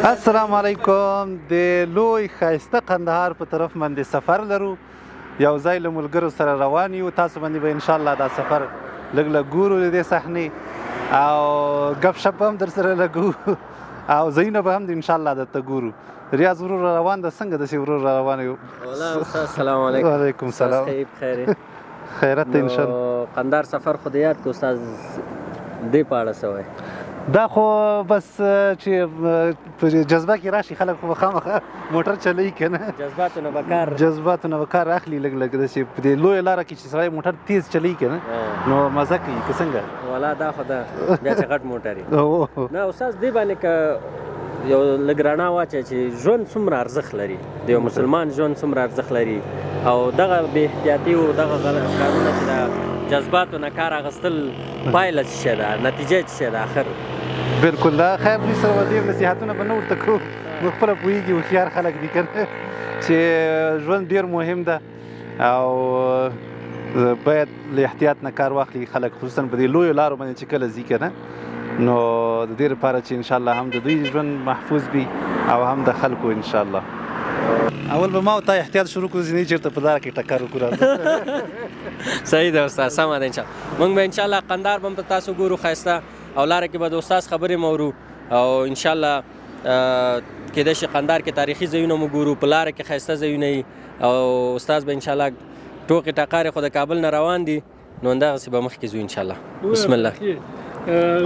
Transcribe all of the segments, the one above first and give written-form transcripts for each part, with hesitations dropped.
السلام علیکم. د لوی ښایسته قندهار په طرف باندې سفر لرو، یو ځای له ملګرو سره روان یو. تاسو باندې به انشاءالله دا سفر لږ لږ ګورو د دې صحنې او ګپ شپ هم در سره لګو او ځایونه به هم انشاءالله درته ګورو. ریاض ورور روان ده، څنګه داسې ورور روان یو؟ والله استاد السلام علیکم. وعلیکم السلام. خیر خیرت ته انشاءالله. قندهار سفر خو د یاد کو استاد دې په اړه څه وایي؟ دا خو بس چې په جذبه کې راشي خلک خو خامخا موټر چلوي که نه، جذباتو نه به کار اخلي لږ لږ داسې په دې لویه لاره کې چې سړی موټر تیز چلوي که نه نو مزه کوي که څنګه. والله دا خو ده بیا چې غټ موټر نه استاد دې باندې که یو لږ رڼا واچوي چې ژوند څومره ارزښت لري، د یو مسلمان ژوند څومره ارزښت لري او دغه بې احتیاطي او دغه کارونه چې د جذباتو نه کار اخیستل پایله څه شی ده، نتیجه څه شی ده آخر؟ بالکل. دا خیر دوی سره ډېر نصیحتونه به نه ورته کوو، موږ خپله پوهېږي هوښیار خلک دي که نه چې ژوند ډېر مهم ده او باید له احتیاط نه کار واخلي خلک، خصوصا په دې لویو لارو باندې چې کله ځي که نه نو د دې لپاره چې انشاءالله هم د دوی ژوند محفوظ وي او هم د خلکو انشاءالله. اول به ما او تا احتیاط شروع کړو، ځینې چېرته په لاره کې ټکر وکړو. صحیح ده استاد، سمه ده انشاءالله. موږ به انشاءالله قندهار به هم په تاسو ګورو ښایسته او لاره کې به د استاد خبرې مورو او انشاءالله کېدای شي قندهار کې تاریخي ځایونه مو ګورو، په لاره کې ښایسته ځایونه وي او استاد به انشاءالله ټوکې ټکارې خو د کابل نه روان دي نو همدغسې به مخکې ځو انشاءالله. بسم الله.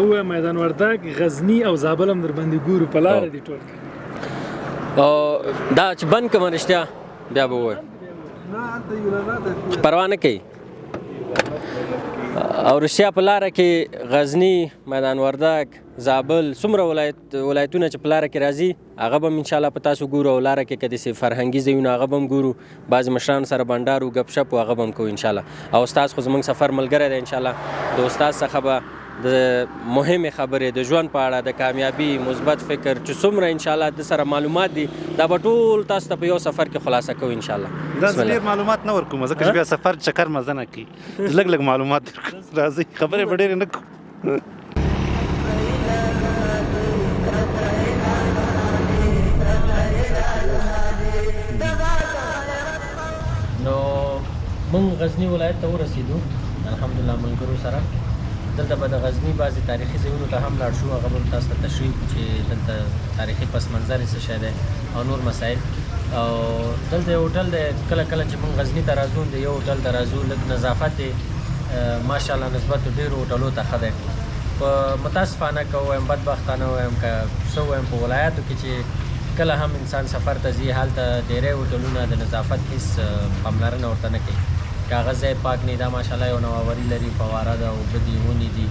هو میدان وردګ، غزني او زابل هم در باندې ګورو، په لاره دي ټول. دا چې بند کړم رښتیا بیا به ووایم، پروا نه کوي. او رښتیا په لاره کې غزني، میدان وردګ، زابل څومره ولایتونه چې په لاره کې راځي هغه به هم انشاءالله په تاسو ګورو او لاره کې که داسې فرهنګي ځایونه هغه به هم ګورو، بعضې مشرانو سره بنډار و ګپ شپ و هغه به هم کوو انشاءالله. او استاد خو زموږ سفر ملګری دی انشاءالله، د استاد څخه به د مهمې خبرې د ژوند په اړه د کامیابي مثبت فکر چې څومره انشاءالله د سره معلومات دي دا به ټول تاسو ته په یو سفر کې خلاصه کوو انشاءالله. دا ډېر معلومات نه ورکوم ځکه چې بیا سفر چکر مزه نه کوي، لږ لږ معلومات راځي، خبرې به ډېرې نه کوو. نو موږ غزني ولایت ته ورسېدو الحمدلله ملګرو سره. دلته به د غزني بعضې تاریخي ځایونو ته هم لاړ شو، هغه به تاسو ته تشریح چې دلته تاریخي پس منظر یې څه شی دی او نور مسایل. او دلته یو هوټل دی، کله کله چې موږ غزني ته راځو د یو هوټل ته راځو، لږ نظافت یې ماشاءالله نسبت ډېرو هوټلو ته ښه دی. په متاسفانه که ووایم بدبختانه ووایم که څه ووایم په ولایاتو کې چې کله هم انسان سفر ته ځي هلته ډېری هوټلونه د نظافت هېڅ پاملرنه ورته نه کوي. که هغه ځای پاک نه دا ماشاءالله یو نوآوري لري، فواره ده، اوبه دي، ونې دي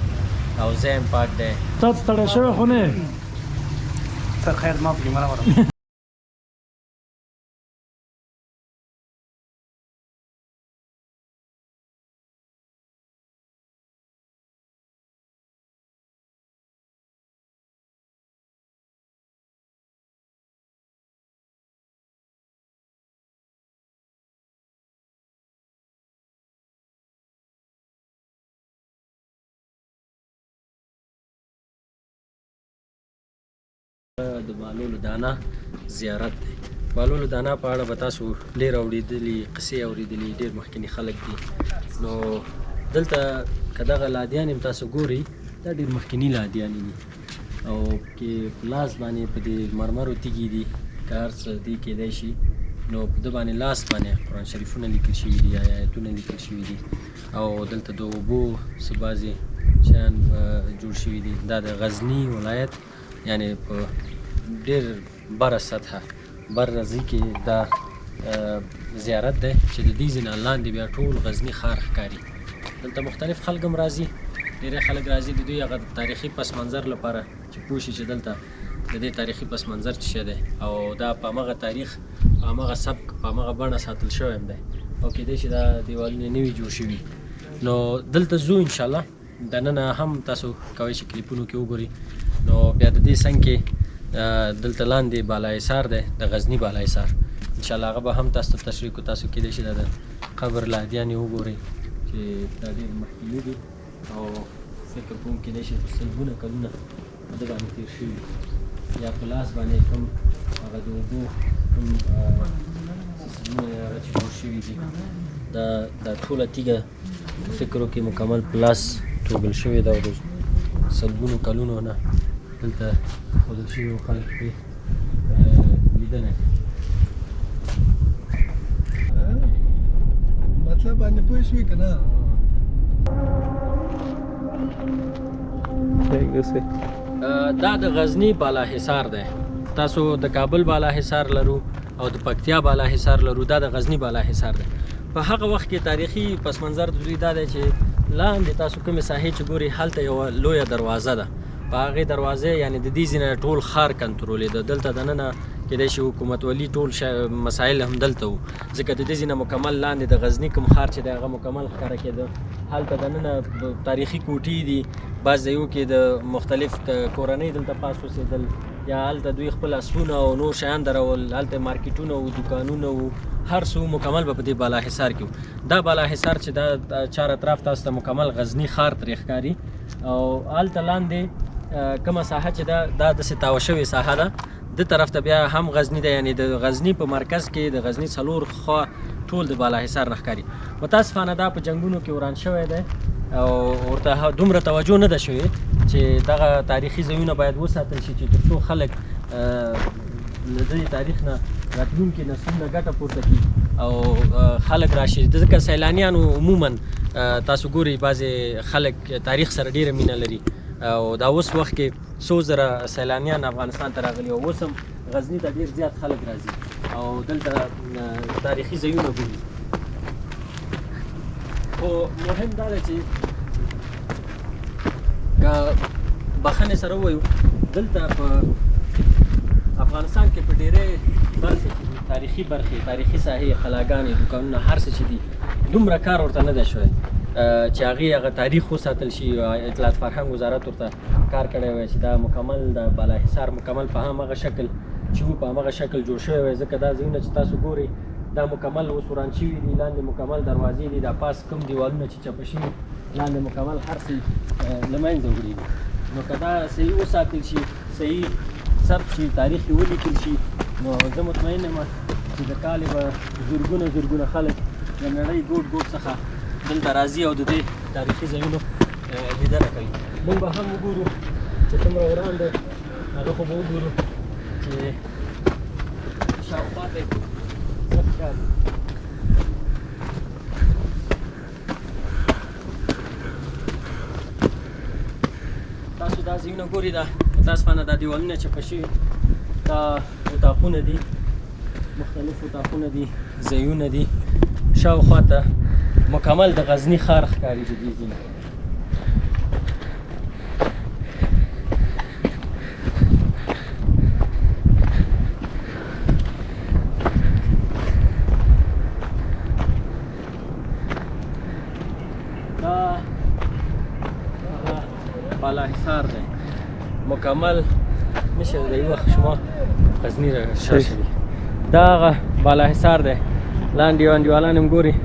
او ځای هم پاک دی. تاسو ستړی شوی خو نه یې؟ سر خیر ما پکې منه ورم. د بالولو دانه زیارت دی. بالولو دانه په اړه به تاسو ډېر اورېدلي، قصې اورېدلي، ډېر مخکیني خلک دي. نو دلته که دغه لادیان هم تاسو ګورئ دا ډېر مخکیني لادیانې دي او کې په لاس باندې په دې مرمرو تیږې دي که هر څه دي کېدای شي نو په ده باندې لاس باندې قرآن شریفونه لیکل شوي دي، آیتونه لیکل شوي دي او دلته د اوبو څه بعضې شیان جوړ شوي دي. دا د غزني ولایت یعنی په ډېر بره سطحه بر رضی کې دا زیارت دی چې د دې ځینه لاندې بیا ټول غزني ښار ښکاري. دلته مختلف خلک هم راځي، ډېری خلک راځي د دوی هغه تاریخي پس منظر لپاره چې پوه شي چې دلته د دې تاریخي پس منظر څه شی دی او دا په همغه تاریخ، په همغه سبک، په همغه بڼه ساتل شوی هم دی او کېدای شي دا دیوالونه نوي جوړ شوي. نو دلته ځو انشاءالله، دننه هم تاسو کولی شئ کلیپونو کې وګورئ. نو بیا د دې څنګ کې دلته لاندې بالاحصار دی، د غزني بالاحصار انشاءالله هغه به هم تاسو ته تشریح کړو. تاسو کېدای شي دا د قبر لادیانې وګورئ چې دا ډېر مخکیني دي او فکر کوم کېدای شي سلګونه کلونه په ده باندې تېر شوي. یا په لاس باندې کوم هغه د اوبو کوم سیستمونه هغه چې جوړ شوي دي دا ټوله تیږه فکر وکړئ مکمل په لاس توږل شوې ده او د سلګونو کلونو نه دلته ښودل شوي وو خلک پرې لیدنه کوي مطلب باندې پوه شوې که نه دا د غزني بالا حصار دی تاسو د کابل بالا حصار لرو او د پکتیا بالا حصار لرو دا د غزني بالا حصار دی په هغه وخت کې تاریخي پس منظر د دوی دا دی چې لاندې تاسو کومې ساحې چې ګورئ هلته یوه لویه دروازه ده په هغې دروازې یعنې د دې ځینې ټول ښار کنټرولېده دلته دننه کېدای شي حکومتولي ټول مسایل هم دلته وو ځکه د دې ځینه مکمل لاندې د غزني کوم ښار چې دی هغه مکمل ښکاره کېده هلته دننه تاریخي کوټې دي بعض ځایو کې د مختلف کورنۍ دلته پاس اوسېدل یا هلته دوی خپل اسونه او نور شیان درول هلته مارکیټونه وو دوکانونه وو هر څه مکمل به په دې بالا حصار کې وو دا بالا حصار چې دا چار اطراف تاسو ته مکمل غزني ښار ترې ښکاري او هلته لاندې کومه ساحه چې دا داسې تاوه شوې ساحه ده د طرف ته بیا هم غزني ده یعنې د غزني په مرکز کې د غزني څلور خوا ټول د بالا حصار نه ښکاري متاسفانه دا په جنګونو کې وران شوی دی او ورته دومره توجه نه ده شوې چې دغه تاریخي ځایونه باید وساتل شي چې تر څو خلک له دې تاریخ نه راتلونکي نسلونه ګټه پورته کړي او خلک راشي ځکه سیلانیانو عموما تاسو ګورئ بعضې خلک تاریخ سره ډېره مینه لري او دا اوس وخت کې څو زره سیلانیان افغانستان ته راغلي او اوس هم غزني ته ډېر زیات خلک راځي او دلته تاریخي ځایونه ګوري خو مهم دا ده چې که بخښنې سره ووایو دلته په افغانستان کې په ډېرې برخې کې تاریخي برخې تاریخي ساحې قلاګانې دوکانونه هر څه چې دي دومره کار ورته نه ده شوی چې هغه تاریخ وساتل شي اطلاعات فرهنګ وزارت ورته کار کړی وی چې دا مکمل د بالا حصار مکمل په همغه شکل چې وو په همغه شکل جوړ شوی وی ځکه دا ځایونه چې تاسو ګورئ دا مکمل اوس وران شوي دي لاندې مکمل دروازې دي دا پاس کوم دیوالونه چې چپه شوي لاندې مکمل هر څه له منځه وړي دي نو که دا صحیح وساتل شي صحیح ثبت شي تاریخ یې ولیکل شي نو زه مطمئن یم چې د کالې به زرګونه خلک د نړۍ ګوټ ګوټ څخه دلته راځي او د دې تاریخي ځایونو لیدنه کوي موږ به هم وګورو چې څومره وران دی هغه خو به وګورو چې شاوخوا ته څه ښکاري تاسو دا ځایونه ګورئ دا متاسفانه دا دیوالونه چپه شوي دا اتاقونه دي مختلف اتاقونه دي ځایونه دي شاوخوا ته مکمل د غزني ښار ښکاري د دې ځینې دا بالا حصار دی مکمل نشه د یو وخت شما غزني را شاشه دي دا هغه بالا حصار دی لاندې انډیوالان هم ګوري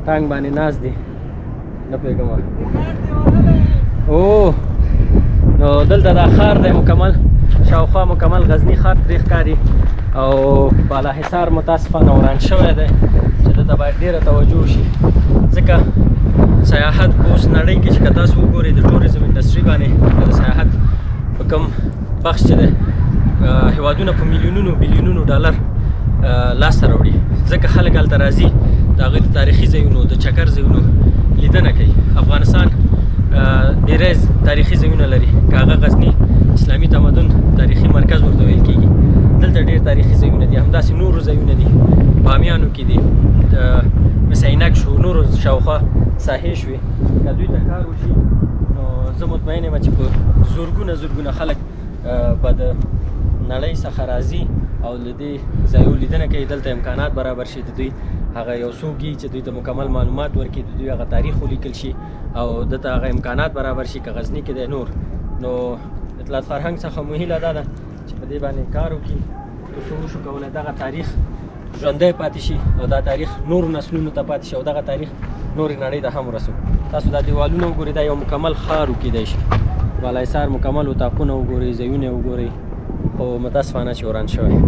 ټانګ باندې ناست دي نه پوهېږم او نو دلته دا ښار دی مکمل شاوخوا مکمل غزني ښار پرې ښکاري او بالا حصار متاسفانه وران شوی دی چې دلته باید ډېره توجه وشي ځکه سیاحت په اوس نړۍ کې چې که تاسو وګورئ د ټوریزم انډسټري باندې د سیاحت په کوم بخش چې دی هېوادونه په میلیونونو بلیونونو ډالر لاسته راوړي ځکه خلک هلته راځي د هغوی د تاریخي ځایونو د چکر ځایونو لیدنه کوي افغانستان ډېری تاریخي ځایونه لري که هغه غزني اسلامي تمدن تاریخي مرکز ورته ویل کېږي دلته ډېر تاریخي ځایونه دي همداسې نورو ځایونه دي بامیانو کې دي مثل عینک شو نورو شاوخوا ساحې شوې که دوی ته کار وشي نو زه مطمئن یم چې په زرګونه خلک به د نړۍ څخه راځي او له دې ځایو لیدنه کوي دلته امکانات برابر شي د دوی هغه یو څوک چې دوی ته مکمل معلومات ورکړي د دوی هغه تاریخ ولیکل شي او دلته هغه امکانات برابر شي که غزني کې دی نور نو اطلاعات فرهنګ څخه مو هیله دا ده چې په دې باندې کار وکړي تر څو وشو کولی دغه تاریخ ژوندی پاتې شي او دا تاریخ نورو نسلونو ته پاتې شي او دغه تاریخ نورې نړۍ ته هم ورسو تاسو دا دیوالونه وګورئ دا یو مکمل ښار وکیدای شي بالا حصار مکمل اتاقونه وګورئ ځایونه وګورئ خو متاسفانه چې وران شوی.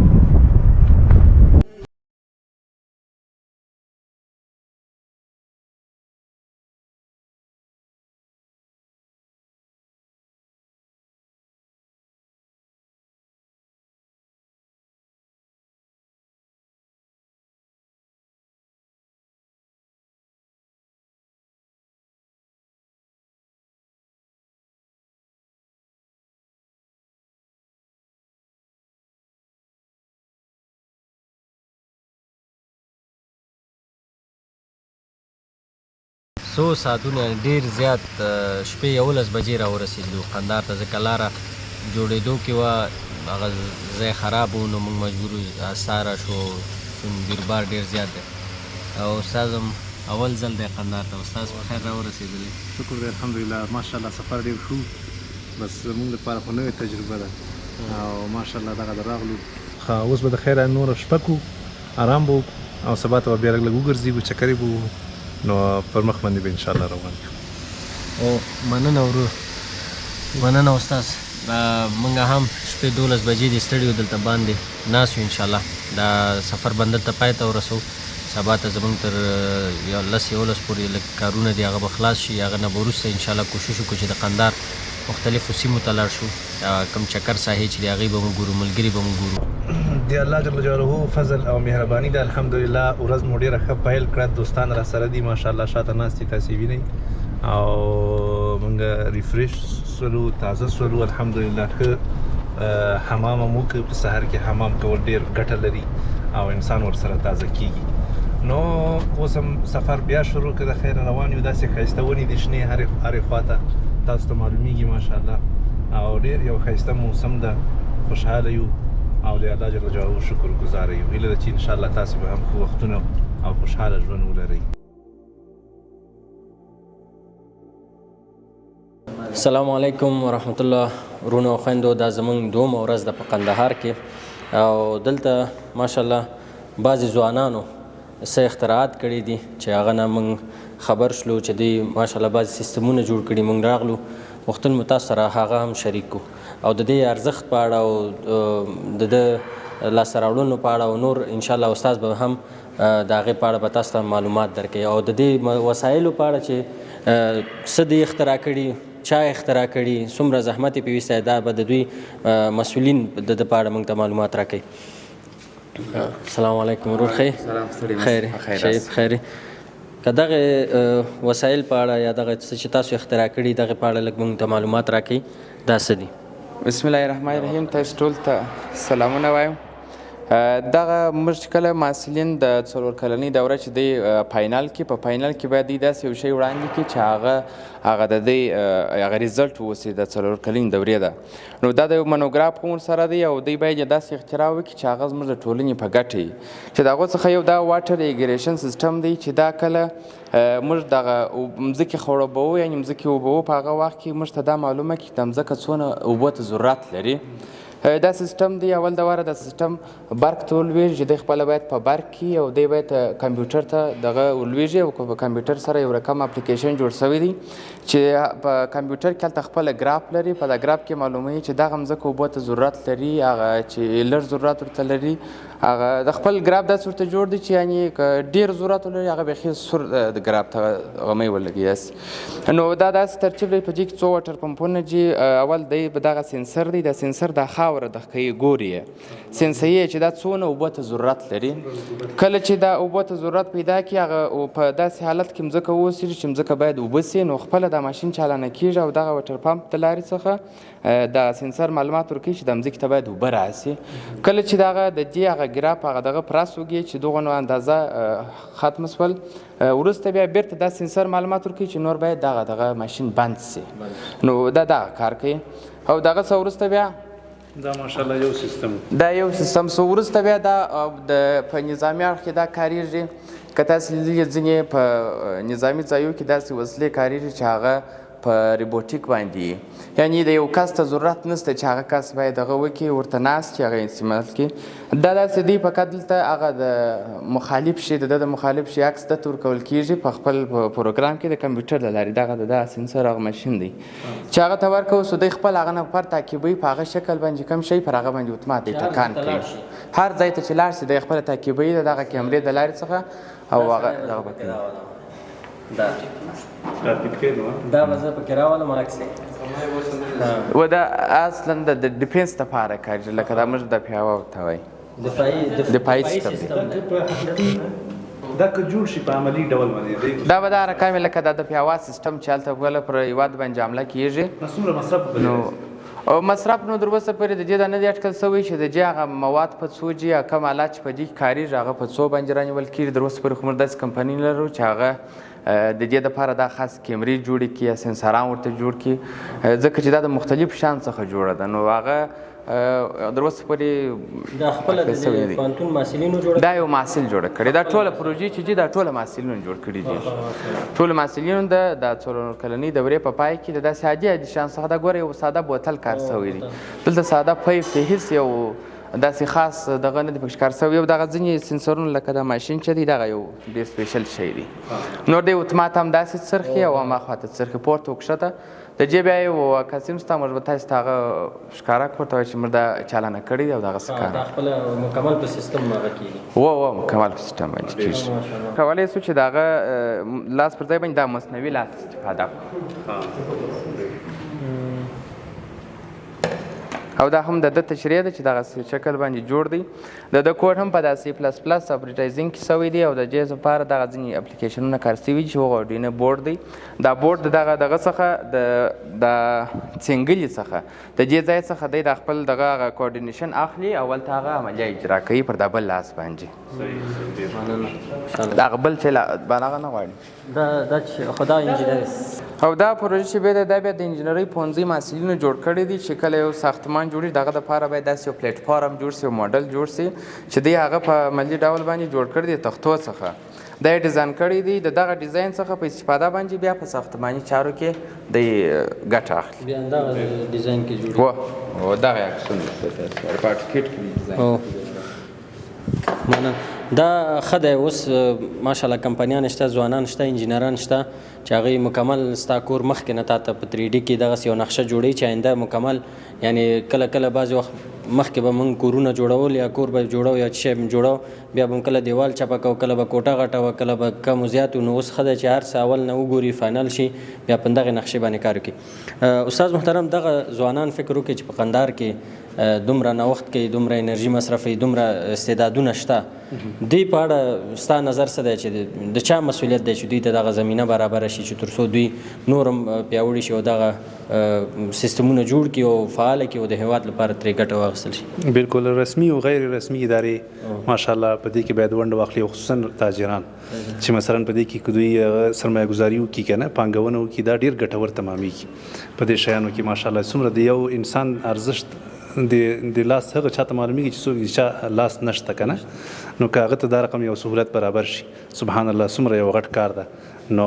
څو ساعتونه ډېر زیات شپې 11 بجې راورسېدلو قندهار ته، ځکه لاره جوړېدو کې وه، هغه ځای خراب و، نو موږ مجبور ساره شو، چون بیربار ډېر زیات دی. او استاد هم اول ځل دی قندهار ته. استاد په خیر راورسېدلی؟ شکر دی الحمدلله، ماشاءالله سفر ډېر ښه، بس زموږ لپاره خو نوې تجربه ده او ماشاءالله دغه د راغلو. اوس به د خیره نوره شپه کوو، آرام به او سبا ته به بیا لږ وګرځېږو، چکرې به ووهو، نو پر مخ باندې به انشاءالله روان یو. او مننه ورور، مننه استاد. موږ هم شپې 12 بجې دې ستړي وو، دلته باندې ناست یو. انشاءالله دا سفر به دلته پای ته ورسوو. سبا ته زموږ تر 10-11 پورې لږ کارونه دي، هغه به خلاص شي. هغه نه به وروسته انشاءالله کوشش وکړو چې د قندهار مختلفو سیمو ته لاړ شو، کوم چکر ساحې چې دي هغې به مو ګورو، ملګري به مو ګورو. د الله جل جلاله فضل او مهرباني ده، الحمدلله. ورځ مو ډېره ښه پیل کړه، دوستان را سره دي ماشاءالله، شاته ناست دي، تاسې وینئ. او موږ ریفریش سولو، تازه سولو، الحمدلله. ښه حمام هم وکړو، په سحر کې حمام کول ډېر ګټه لري او انسان ورسره تازه کېږي. نو اوس هم سفر بیا شروع کړه، د خیره روان یو. داسې ښایسته ونې دي شنې هرې خواته، تاسو ته معلومیږي ماشاءالله. او ډېر یو ښایسته موسم ده، خوشحاله یو او د الله جل جلاله شکر ګزاره یو. هیله ده چې انشاءالله تاسې به هم ښه وختونه او خوشحاله ژوند ولرئ. السلام علیکم ورحمت الله. ورونو او خویندو، دا زموږ دومه ورځ ده په قندهار کې، او دلته ماشاءالله بعضې ځوانانو څه اختراعات کړي دي چې هغه نه موږ خبر شلو، چې دوی ماشاءالله بعضې سیستمونه جوړ کړي. موږ راغلو، غوښتل مو تاسو سره هغه هم شریک کړو، او د دې ارزښت په اړه او د ده لاسته راوړنو په اړه او نور انشاءالله استاد به هم د هغې په اړه به تاسو ته معلومات درکوي، او د دې وسایلو په اړه چې څه دوی اختراع کړي، چا اختراع کړي، څومره زحمت یې پې ویستی، دا به د دوی مسؤلین د ده په اړه موږ ته معلومات راکوي. السلام علیکم ورور، خیر؟ سلام، ستړي خیرې خیرې. که دغه وسایل په اړه یا دغه څه چې تاسو اختراع کړي دغه په اړه لږ موږ ته معلومات راکړئ، دا څه دي؟ بسم الله الرحمن الرحیم. تاسو ټول ته سلامونه وایم. دغه موږ چې کله محصلین د 4 کلنۍ دوره چې دی فاینل کې، په فاینل کې باید دوی داسې یو شی وړاندې کړي چې هغه د دوی هغه ریزلټ واوسي د 4 کلنۍ دورې ده. نو دا د یو منوګراف هم ورسره دی، او دوی باید داسې اختراع وکړي چې هغه زموږ د ټولنې په ګټه وي. چې د هغو څخه یو دا واټر ایګریشن سیسټم دی، چې دا کله موږ دغه مځکې خړوبوو، یعنې مځکې اوبوو، په هغه وخت کې موږ ته دا معلومه کړي چې د مځکه څونه اوبو ته ضرورت لري. دا سیستم دی، اول د واره دا سیستم برق ته ولویږي، چې دی خپله باید په برق کې، او دی باید کمپیوټر ته دغه ولویږي، او په کمپیوټر سره یو رقم اپلیکیشن جوړ شوی دی چې په کمپیوټر کې هلته خپله ګراف لري. په دا ګراف کې معلوموي چې دغه مځکه اوبو ته ضرورت لري، هغه چې لږ ضرورت ورته لري، هغه د خپل ګراف داسې ورته جوړ دی چې یعنې که ډېر ضرورت ولري هغه بیخي سور د ګراف ته غمی ولګي داسې. نو دا داسې ترتیب دی، په دې کې څو واټر پمپونه دي. اول دی په دغه سینسر دی، دا سینسر دا خاوره د ښکوي، ګوري یې، سینسوي چې دا څونه اوبو ته ضرورت لري. کله چې دا اوبو ته ضرورت پیدا کړي، هغه په داسې حالت کې مځکه واوسېږي چې مځکه باید اوبه سي، نو خپله دا ماشین چالانه کېږي، او دغه واټر پمپ د لارې څخه دا سینسر معلومات ورکوي چې د مځکې ته باید اوبه راسي. کله چې دغه د دې هغه ګراف هغه دغه پراس وږي چې دغه نو اندازه ختم شول، وروسته بیا بیرته دا سینسر معلومات ورکوي چې نور باید دغه ماشین بند سي. نو دا دغه کار کوي، او دغه څه وروسته بیا دا ماشاءالله یو سیستم، دا یو سیستم سو وروسته بیا دا په نظامي اړخ کې دا کارېږي. که تاسې لیدلي ځینې په نظامي ځایو کې داسې وسلې کارېږي چې هغه په روبوټیک باندې یعنی د یو کس ته ضرورت نشته چې هغه کس باید دغه وکړي ورته ناست چې هغه استعمال کړي دا داسې دی فقط دلته هغه د مخالف شي د مخالف شي عکس دته ورکول کېږي په خپل پروګرام کې د کمپیوټر له لارې دغه د سنسر هغه ماشین دی چې هغه ته ورکوو سو دوی خپل هغه نه پر تعقیبوي په هغه شکل باندې کوم شی پر هغه باندې اتومات دی ټکان کوي هر ځای ته چې لاړ شي دوی خپله تعقیبوي د دغه کیمرې د لارې څخه او هغه دغه به کوي دا به زه پکې راولم عکس و دا اصلا د ډیفنس دپاره کارېږي لکه دا موږ د پیاوه ورته وایي دفاعي سیستم دی دا که جوړ شي په عملي ډول باندې دا به دا رقم لکه دا د پیاوه سیستم چې هلته بله پر هېواد باندې حمله کېږي څومره مصرف نو او مصرف نو در اوسه پورې د دې دا نه دی اټکل شوی چې د دې هغه مواد په څو جي یا کوم آلات چې په دې کې کارېږي هغه په څو باندې رانیول کېږي در اوسه پورې خو موږ داسې کمپنۍ لرو چې هغه د دې دپاره دا خاص کیمرې جوړې کړي یا سنسران ورته جوړ کړي ځکه چې دا د مختلف شیانو څخه جوړه ده نو هغه در اوسه پورې دا خپله د پوهنتون محصلینو جوړه دا یو محصل جوړه کړې دا ټوله پروژې چې دي دا ټوله محصلینو جوړ کړي دي ټولو محصلینو د څلور کلنۍ دورې په پای کې د داسې عادي شیانو څخه دا ګوره یو ساده بوتل کار شوی دی دلته ساده پایپ دی هېڅ یو داسې خاص دغه نه دی پکې کار شوی یو دغه ځینې سنسرونه لکه دا ماشین چې دی دغه یو ډېر سپیشل شی دی نور دی اتومات هم داسې څرخي او هماخوا ته څرخي پورته وکښته د دې بیا یو کسیم شته موږ به تاسو ته هغه ښکاره کړو ورته وایي چې موږ دا چالانه کړې دي او دغسې کار دا خپله مکمل په سیستم هغه کېږي و مکمل په سیستم باندې کېږي کولی شو چې د هغه لاس پر ځای باندې دا مصنوي لاس استفاده کړو او دا هم د ده تشریح ده چې دغه شکل باندې جوړ دی د ده کوډ هم په دا سی پلس پلس اپریټایزینګ کې شوی دی او د دې لپاره دغه ځینې اپلیکیشنونه کار شوي چې هغه اډینه بورډ دی دا بورډ د دغه څخه د څنګلې څخه د دې ځای څخه دی د خپل دغه کوارډینیشن اخلي اول ته هغه عملیه اجرا کوي پر دا بل لاس باندې دغه بل چې هغه نه غواړي دا چې خدا انجینر او دا پروژه چې بیا دا بیا د انجینرۍ پوهنځي محصلینو جوړ کړی دي چې کله یو ساختمان جوړي دغه دپاره باید داسې یو پلیټفارم جوړ شي یو موډل جوړ شي چې دوی هغه په عملي ډول باندې جوړ کړی دی تختو څخه دا یې ډیزاین کړی دی د دغه ډیزاین څخه په استفاده باندې بیا په ساختماني چارو کې دوی ګټه اخلي بیا دغه ډیزاین کې جوړي و دغه عکسونه پارټیکټ کې ډیزاین مننه دا ښه دی اوس ماشاءالله کمپنیان شته ځوانان شته انجینران شته چې هغوی مکمل ستا کور مخکې نه تا ته په 3D کې دغسې یو نقشه جوړوي چې آینده مکمل یعنې کله کله بعضې وخت مخکې به موږ کورونه جوړول یا کور به جوړو یا شی به جوړو بیا به کله دیوال چپه کوو کله به کوټه غټوه کله به کم و زیات نو اوس ښه دی چې هر څه اول نه وګوري فاینل شي بیا په دغې نقشې باندې کار وکړي استاد محترم دغه ځوانان فکر وکړي چې په قندهار کې دومره نوښت کوي دومره انرژي مصرفوي دومره استعدادونه شته دوی په اړه ستا نظر څه دی چې د چا مسؤلیت دی چې دوی ته دغه زمینه برابره شي چې تر څو دوی نور هم پیاوړي شي او دغه سیستمونه جوړ کړي او فعاله کړي او د هېواد لپاره ترې ګټه واخیستل شي بالکل رسمي او غیر رسمي ادارې ماشاءالله په دې کې باید ونډه واخلي خصوصا تاجران چې مثلا په دې کې که دوی سرمایه ګزاري وکړي که نه پانګونه وکړي دا ډېر ګټور تمامېږي په دې شیانو کې ماشاءالله څومره د یو انسان ارزښت د لاس هغه چاته معلومیږي چې څوک د چا لاس نشته که نه نو که هغه ته دا رقم یو سهولت برابر شي سبحان الله څومره یو غټ کار ده نو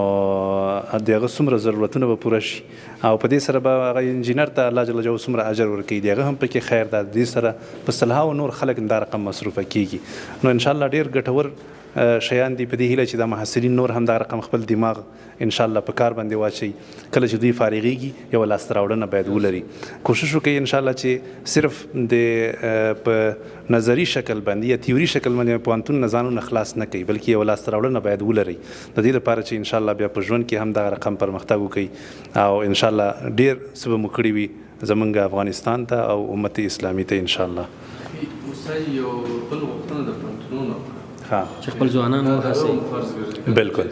د هغه څومره ضرورتونه به پوره شي او په دې سره به هغه انجینر ته الله جل جلاله څومره اجر ورکوي د هغه هم پکې خیر ده د دې سره په سلهاو نور خلک دا رقم مصروفه کیږي نو انشاءالله ډېر ګټور شیان دي په دې هیله چې دا محصلین نور هم دا رقم خپل دماغ انشاءالله په کار باندې واچي کله چې دوی فارغېږي یو لاسته راوړنه باید ولري کوشش وکړي انشاءالله چې صرف د په نظري شکل باندې یا تیوري شکل باندې پوهنتون نه ځانونه خلاص نه کوي بلکې یو لاسته راوړنه باید ولري د دې لپاره چې انشاءالله بیا په ژوند کې هم دغه رقم پرمختګ وکړي او انشاءالله ډېر څه به مو کړي وي زمونږ افغانستان ته او امت اسلامي ته انشاءالله استاد یو بل غوښتنه د پوهنتونونو چې خپل ځوانان وهڅوي بالکل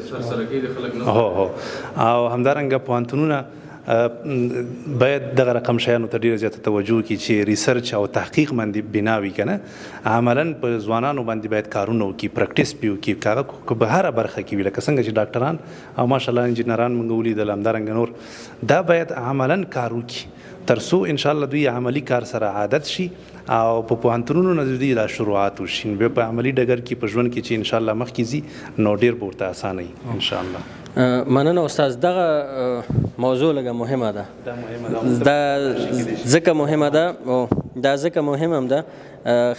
هو او همدارنګه پوهنتونونه باید دغه رقم شیانو ته ډېره زیاته توجه وکړي چې ریسرچ او تحقیق باندې بنا وي که نه عملا په ځوانانو باندې باید کارونه وکړي پریکټس پې وکړي که هغه په هره برخه کې وي لکه څنګه چې ډاکټران او ماشاءالله انجینران موږ ولیدل همدارنګه نور دا باید عملا کار وکړي ترڅو ان شاء الله دوی عملی کار سره عادت شي او په پوهنتونونو نه دوی لا شروعات وشي بیا په عملی ډګر کې په ژوند کې چې ان شاء الله مخکې ځي نو ډیر به ورته اسانه وي ان شاء الله. مننه استاد. دغه موضوع لږه مهمه ده. دا ځکه مهمه ده او دا ځکه مهم هم ده.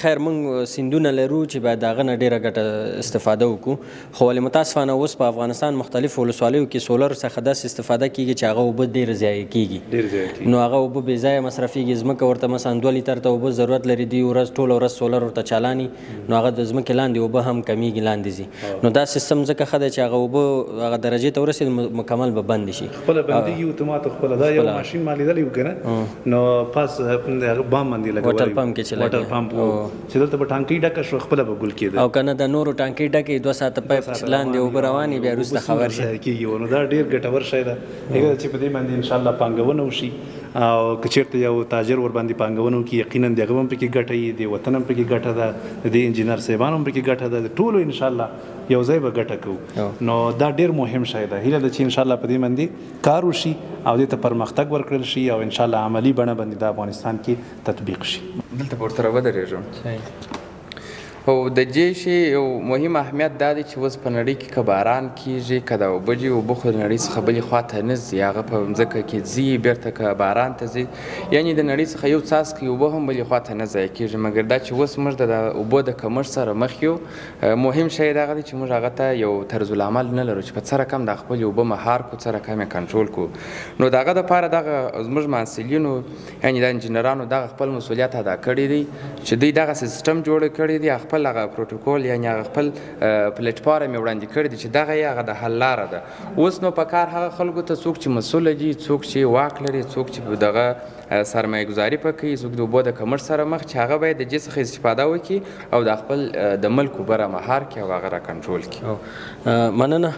خیر موږ سیندونه لرو چې باید هغه نه ډېره ګټه استفاده وکړو، خو ولې متاسفانه اوس په افغانستان مختلفو ولسوالیو کې سولر څخه داسې استفاده کېږي چې هغه اوبه ډېره ضایع کېږي. نو هغه اوبه بې ځایه مصرفېږي. ځمکه ورته مثلا 2 لیتر ته اوبه ضرورت لري، دوی ټوله ورځ سولر ورته چالاني، نو هغه د ځمکې لاندې اوبه هم کمیږي، لاندې ځي. نو دا سیستم ځکه ښه دی چې هغه اوبه هغه درجې ته ورسېد مکمل به بند شي. خپله بندېږي اتومات خپله. دا یو ماشین ما لیدلی و که نه، نو پاس بام باندې لګولی واټر پمپ کې چې لګي، واټر پمپ چې دلته به ټانکۍ ډکه شوه خپله به ګل کېده، او که نه د نورو ټانکۍ ډکې 2 ساعته پایپ چې لاندې اوبه روانې بیا وروسته خبر شي کېږي. نو دا ډېر ګټور شی ده چې په دې باندې انشاءالله پانګونه وشي، او که چېرته یو تاجر ورباندې پانګونه وکړي یقینا د هغه هم پکې ګټه وي، د وطن هم پکې ګټه ده، د دې انجینر صاحبانو هم پکې ګټه ده، د ټولو انشاءالله یو ځای به ګټه کوو. نو دا ډېر مهم شی ده. هیله ده چې انشاءالله په دې باندې کار وشي او دې ته پرمختګ ورکړل شي او انشاءالله عملي بڼه باندې د افغانستان کې تطبیق شي. دلته به ورته ودرېږم. او د دې شی یو مهم اهمیت دا دی چې اوس په نړۍ کې که باران کېږي، که د اوبه ځي، اوبه خو د نړۍ څخه بلې خوا ته نه ځي، هغه په مځکه کې ځي، بېرته که باران ته ځي، یعنې د نړۍ څخه یو څاڅکی اوبه هم بلې خوا ته نه ضایع کېږي. مګر دا چې اوس موږ د اوبو د کمښت سره مخ یو، مهم شی دغه دی چې موږ هغه ته یو طرز العمل نه لرو چې په څه رقم د خپلې اوبه مهار کړو، څه رقم یې کنټرول کړو. نو د هغه دپاره دغه زموږ محصلینو یعنې د انجینرانو دغه خپل مسؤلیت ادا کړی دی چې دوی دغه سیسټم جوړ کړی دی، خپل هغه پروتوکول یعنې هغه خپل پلیټفارم یې وړاندې کړی دی چې دغه یې هغه د حل لاره ده. اوس نو په کار هغه خلکو ته څوک چې مسؤله دي، څوک چې واک لري، څوک چې دغه سرمایه ګزاري په کوي، څوک د اوبو د کمښت سره مخ، چې هغه باید د دې څخه استفاده وکړي او د خپل د ملک اوبه را مهار کړي او هغه را کنټرول کړي. مننه.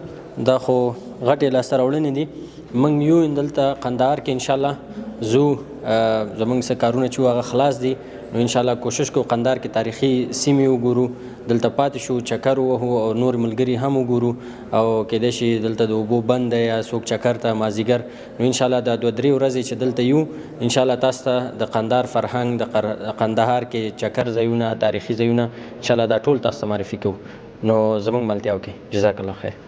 دا خو غټې لاسته راوړنې دي. موږ یو دلته قندهار کې انشاءالله زو زموږ څه کارونه چې هغه خلاص دي، نو انشاءالله کوشش کوو قندهار کې تاریخي سیمې وګورو، دلته پاتې شو، چکر ووهو او نور ملګري هم وګورو، او کېدای شي دلته د اوبو بند دی یا څوک چکر ته مازدیګر، نو انشاءالله دا 2-3 ورځې چې دلته یو انشاءالله تاسو ته د قندهار فرهنګ، د قندهار کې چکر ځایونه، تاریخي ځایونه انشاءالله دا ټول تاسو ته معرفي کوو. نو زموږ ملتیا وکړئ. جزاک الله خیر.